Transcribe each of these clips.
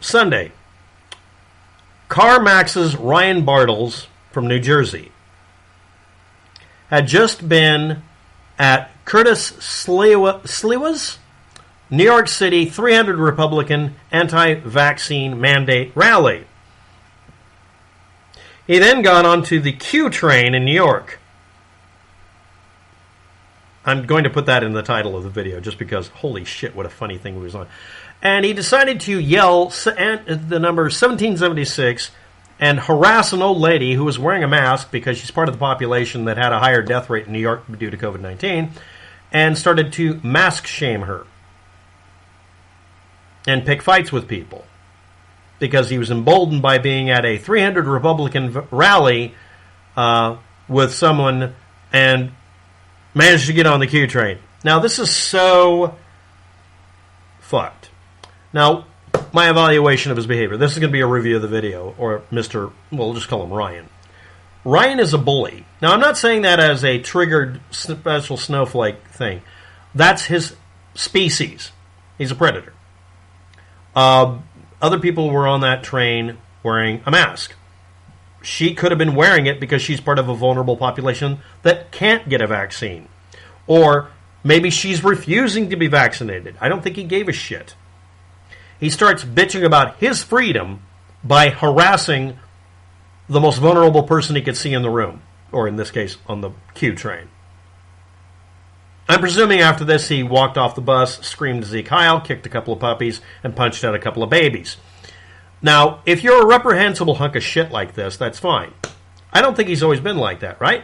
Sunday, CarMax's Ryan Bartles from New Jersey had just been at Curtis Sliwa's New York City 300 Republican anti-vaccine mandate rally. He then got onto the Q train in New York. I'm going to put that in the title of the video just because, holy shit, what a funny thing he was on. And he decided to yell the number 1776 and harass an old lady who was wearing a mask because she's part of the population that had a higher death rate in New York due to COVID-19, and started to mask shame her and pick fights with people because he was emboldened by being at a 300 Republican rally with someone and managed to get on the Q train. Now, this is so fucked. Now, my evaluation of his behavior. This is going to be a review of the video, or Mr. We'll just call him Ryan. Ryan is a bully. Now, I'm not saying that as a triggered special snowflake thing. That's his species. He's a predator. Other people were on that train wearing a mask. She could have been wearing it because she's part of a vulnerable population that can't get a vaccine. Or maybe she's refusing to be vaccinated. I don't think he gave a shit. He starts bitching about his freedom by harassing the most vulnerable person he could see in the room, or in this case, on the Q train. I'm presuming after this he walked off the bus, screamed Zeke Heil, kicked a couple of puppies, and punched out a couple of babies. Now, if you're a reprehensible hunk of shit like this, that's fine. I don't think he's always been like that, right?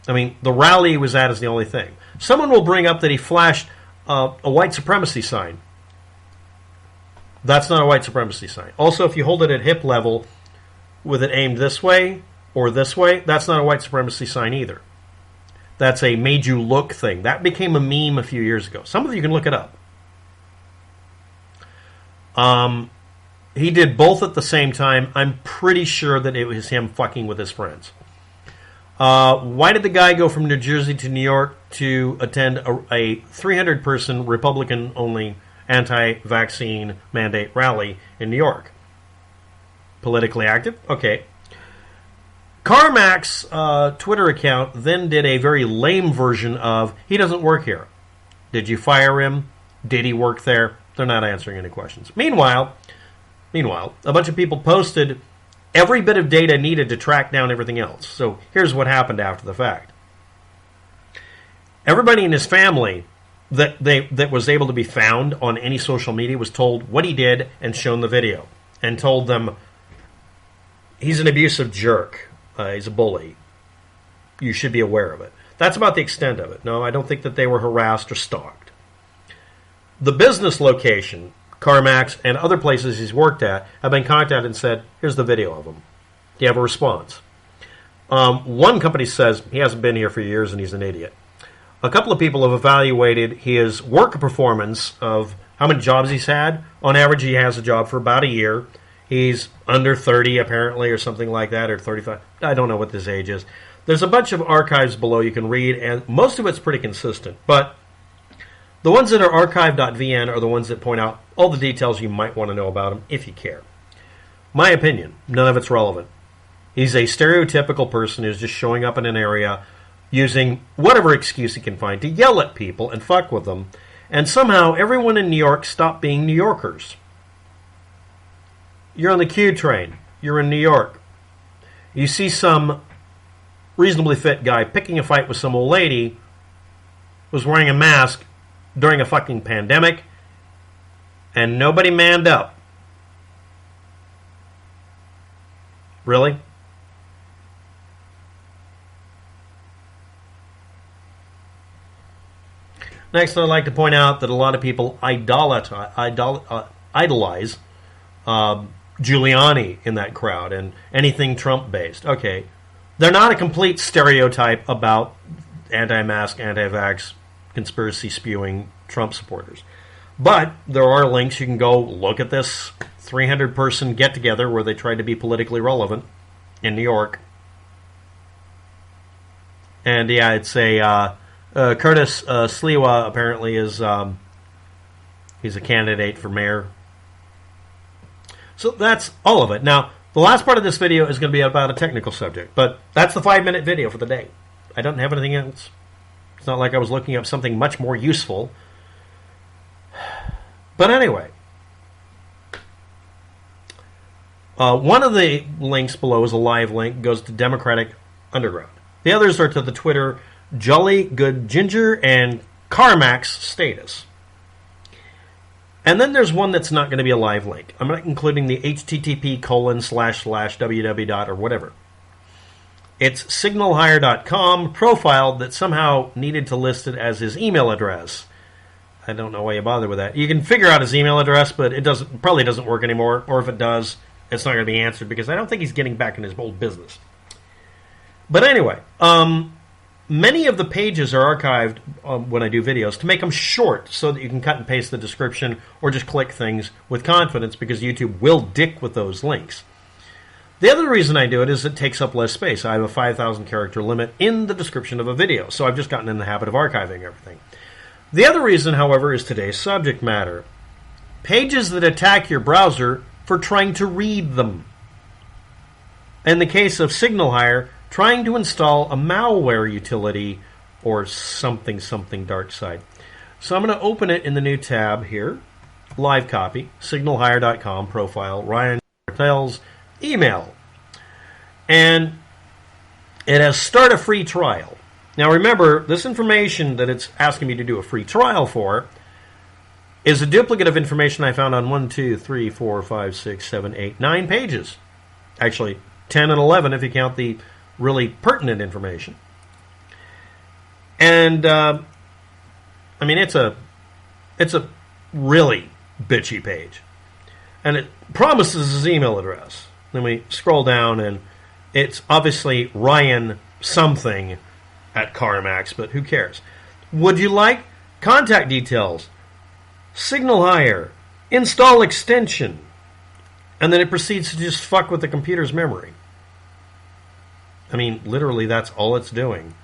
I mean, the rally he was at is the only thing. Someone will bring up that he flashed a white supremacy sign. That's not a white supremacy sign. Also, if you hold it at hip level with it aimed this way or this way, that's not a white supremacy sign either. That's a made you look thing. That became a meme a few years ago. Some of you can look it up. He did both at the same time. I'm pretty sure that it was him fucking with his friends. Why did the guy go from New Jersey to New York to attend a 300-person Republican-only anti-vaccine mandate rally in New York? Politically active? Okay. CarMax's Twitter account then did a very lame version of, he doesn't work here. Did you fire him? Did he work there? They're not answering any questions. Meanwhile, a bunch of people posted every bit of data needed to track down everything else. So here's what happened after the fact. Everybody in his family that was able to be found on any social media was told what he did and shown the video. And told them, he's an abusive jerk. He's a bully. You should be aware of it. That's about the extent of it. No, I don't think that they were harassed or stalked. The business location, CarMax, and other places he's worked at have been contacted and said, here's the video of him. Do you have a response? One company says he hasn't been here for years and he's an idiot. A couple of people have evaluated his work performance of how many jobs he's had. On average, he has a job for about a year. He's under 30, apparently, or something like that, or 35. I don't know what his age is. There's a bunch of archives below you can read, and most of it's pretty consistent. But the ones that are archive.vn are the ones that point out all the details you might want to know about him, if you care. My opinion, none of it's relevant. He's a stereotypical person who's just showing up in an area using whatever excuse he can find to yell at people and fuck with them. And somehow everyone in New York stopped being New Yorkers. You're on the Q train. You're in New York. You see some reasonably fit guy picking a fight with some old lady who's wearing a mask during a fucking pandemic, and nobody manned up. Really? Next, I'd like to point out that a lot of people idolize Giuliani in that crowd and anything Trump-based. Okay, they're not a complete stereotype about anti-mask, anti-vax, conspiracy-spewing Trump supporters. But there are links. You can go look at this 300-person get-together where they tried to be politically relevant in New York. And yeah, it's a Curtis Sliwa apparently is he's a candidate for mayor. So that's all of it. Now, the last part of this video is going to be about a technical subject, but that's the 5-minute video for the day. I don't have anything else. It's not like I was looking up something much more useful. But anyway, one of the links below is a live link, goes to Democratic Underground. The others are to the Twitter Jolly Good Ginger and CarMax Status. And then there's one that's not going to be a live link. I'm not including the http://www. or whatever. It's signalhire.com profile that somehow needed to list it as his email address. I don't know why you bother with that. You can figure out his email address, but it probably doesn't work anymore. Or if it does, it's not going to be answered because I don't think he's getting back in his old business. But anyway, many of the pages are archived when I do videos to make them short so that you can cut and paste the description or just click things with confidence because YouTube will dick with those links. The other reason I do it is it takes up less space. I have a 5,000 character limit in the description of a video, so I've just gotten in the habit of archiving everything. The other reason, however, is today's subject matter. Pages that attack your browser for trying to read them. In the case of Signal Hire, trying to install a malware utility or something dark side. So I'm going to open it in the new tab here. Live copy, signalhire.com profile, Ryan Martell's email. And it has start a free trial. Now remember, this information that it's asking me to do a free trial for is a duplicate of information I found on 1, 2, 3, 4, 5, 6, 7, 8, 9 pages. Actually, 10 and 11 if you count the really pertinent information. And, I mean, it's a really bitchy page. And it promises his email address. Then we scroll down and it's obviously Ryan something at CarMax, but who cares? Would you like contact details? Signal Hire. Install extension. And then it proceeds to just fuck with the computer's memory. I mean, literally, that's all it's doing.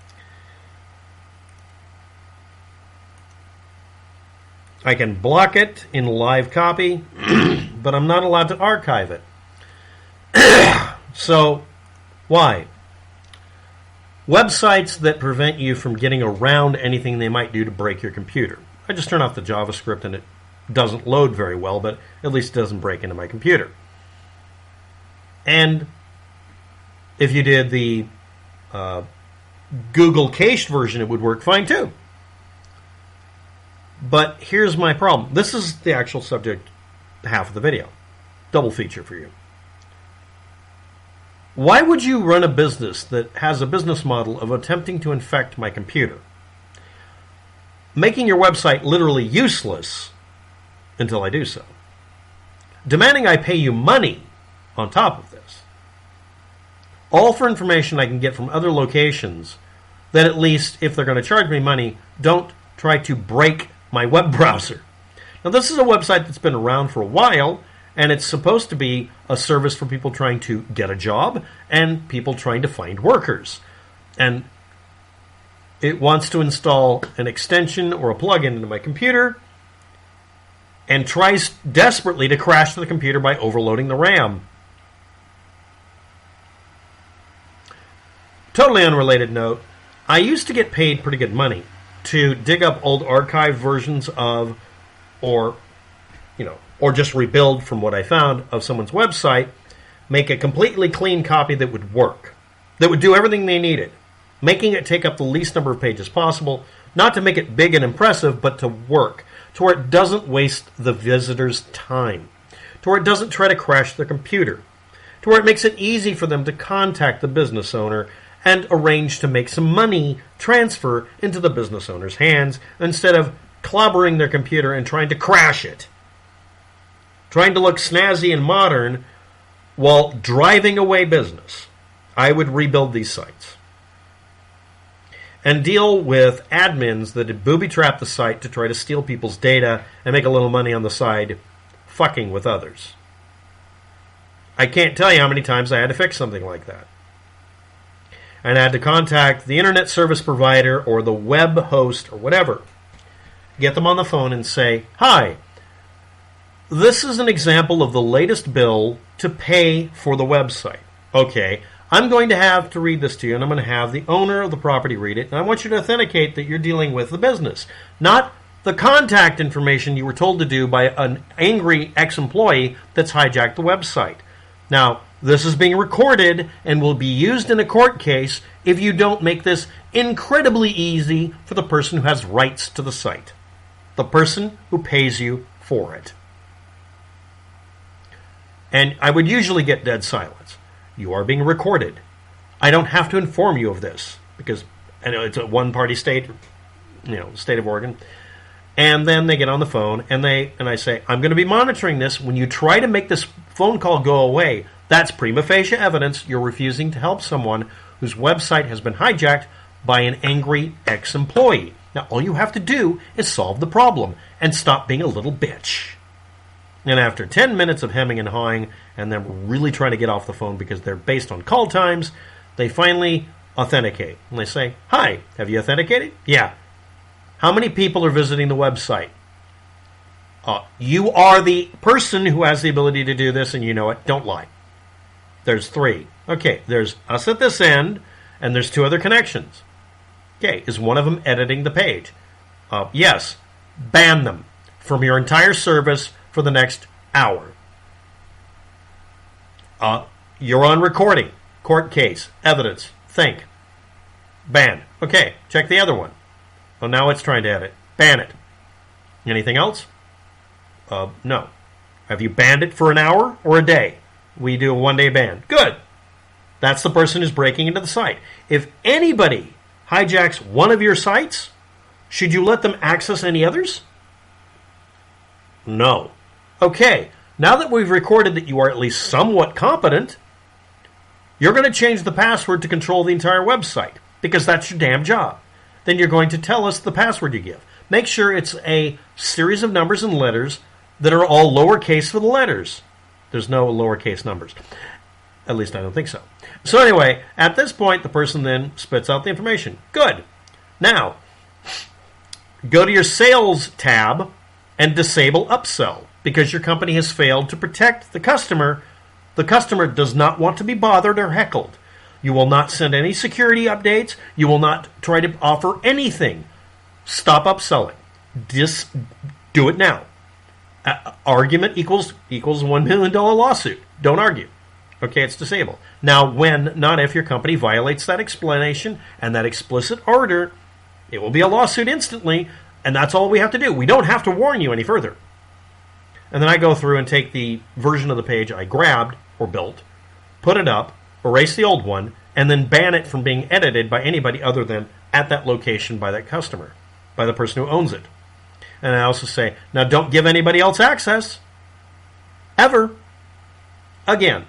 I can block it in live copy, but I'm not allowed to archive it. So, why? Websites that prevent you from getting around anything they might do to break your computer. I just turn off the JavaScript and it doesn't load very well, but at least it doesn't break into my computer. And if you did the Google cached version, it would work fine too. But here's my problem. This is the actual subject half of the video. Double feature for you. Why would you run a business that has a business model of attempting to infect my computer? Making your website literally useless until I do so. Demanding I pay you money on top of this. All for information I can get from other locations that at least, if they're going to charge me money, don't try to break my web browser. Now, this is a website that's been around for a while, and it's supposed to be a service for people trying to get a job and people trying to find workers. And it wants to install an extension or a plugin into my computer and tries desperately to crash the computer by overloading the RAM. Totally unrelated note, I used to get paid pretty good money to dig up old archive versions of, or just rebuild from what I found of someone's website, make a completely clean copy that would work, that would do everything they needed, making it take up the least number of pages possible, not to make it big and impressive, but to work, to where it doesn't waste the visitor's time, to where it doesn't try to crash their computer, to where it makes it easy for them to contact the business owner and arrange to make some money transfer into the business owner's hands instead of clobbering their computer and trying to crash it. Trying to look snazzy and modern while driving away business. I would rebuild these sites. And deal with admins that booby-trap the site to try to steal people's data and make a little money on the side fucking with others. I can't tell you how many times I had to fix something like that. And I had to contact the internet service provider or the web host or whatever. Get them on the phone and say, "Hi, this is an example of the latest bill to pay for the website. Okay, I'm going to have to read this to you, and I'm going to have the owner of the property read it, and I want you to authenticate that you're dealing with the business, not the contact information you were told to do by an angry ex-employee that's hijacked the website. Now, this is being recorded and will be used in a court case if you don't make this incredibly easy for the person who has rights to the site, the person who pays you for it. And I would usually get dead silence. You are being recorded. I don't have to inform you of this because I know it's a one-party state, state of Oregon. And then they get on the phone and I say, I'm going to be monitoring this. When you try to make this phone call go away, that's prima facie evidence you're refusing to help someone whose website has been hijacked by an angry ex-employee. Now, all you have to do is solve the problem and stop being a little bitch. And after 10 minutes of hemming and hawing and them really trying to get off the phone because they're based on call times, they finally authenticate. And they say, hi, have you authenticated? Yeah. How many people are visiting the website? You are the person who has the ability to do this, and you know it. Don't lie. There's 3. Okay, there's us at this end, and there's 2 other connections. Okay, is one of them editing the page? Yes. Ban them from your entire service for the next hour. You're on recording. Court case. Evidence. Think. Ban. Okay, check the other one. Well, now it's trying to edit. Ban it. Anything else? No. Have you banned it for an hour or a day? We do a 1-day ban. Good. That's the person who's breaking into the site. If anybody hijacks one of your sites, should you let them access any others? No. Okay. Now that we've recorded that you are at least somewhat competent, you're going to change the password to control the entire website because that's your damn job. Then you're going to tell us the password you give. Make sure it's a series of numbers and letters that are all lowercase for the letters. There's no lowercase numbers. At least I don't think so. So anyway, at this point, the person then spits out the information. Good. Now, go to your sales tab and disable upsell because your company has failed to protect the customer. The customer does not want to be bothered or heckled. You will not send any security updates. You will not try to offer anything. Stop upselling. Just do it now. Argument equals $1 million lawsuit. Don't argue. Okay, it's disabled. Now, when, not if, your company violates that explanation and that explicit order, it will be a lawsuit instantly, and that's all we have to do. We don't have to warn you any further. And then I go through and take the version of the page I grabbed or built, put it up, erase the old one, and then ban it from being edited by anybody other than at that location by that customer, by the person who owns it. And I also say, now don't give anybody else access. Ever. Again.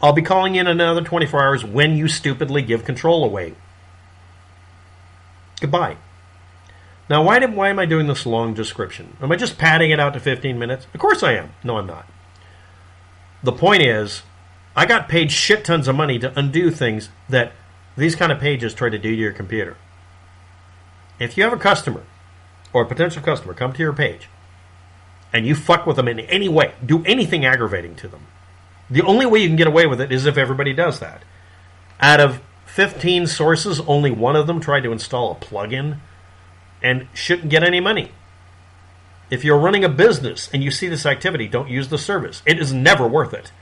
I'll be calling in another 24 hours when you stupidly give control away. Goodbye. Now, why am I doing this long description? Am I just padding it out to 15 minutes? Of course I am. No, I'm not. The point is, I got paid shit tons of money to undo things that these kind of pages try to do to your computer. If you have a customer or a potential customer come to your page and you fuck with them in any way, do anything aggravating to them, the only way you can get away with it is if everybody does that. Out of 15 sources, only one of them tried to install a plugin and shouldn't get any money. If you're running a business and you see this activity, don't use the service. It is never worth it.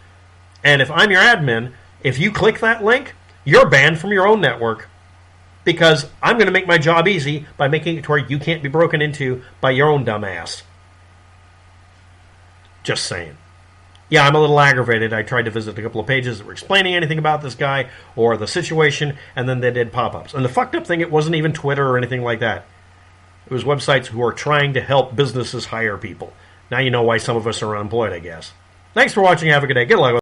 And if I'm your admin, if you click that link, you're banned from your own network because I'm going to make my job easy by making it to where you can't be broken into by your own dumb ass. Just saying. Yeah, I'm a little aggravated. I tried to visit a couple of pages that were explaining anything about this guy or the situation, and then they did pop-ups. And the fucked up thing, it wasn't even Twitter or anything like that. It was websites who are trying to help businesses hire people. Now you know why some of us are unemployed, I guess. Thanks for watching. Have a good day. Good luck.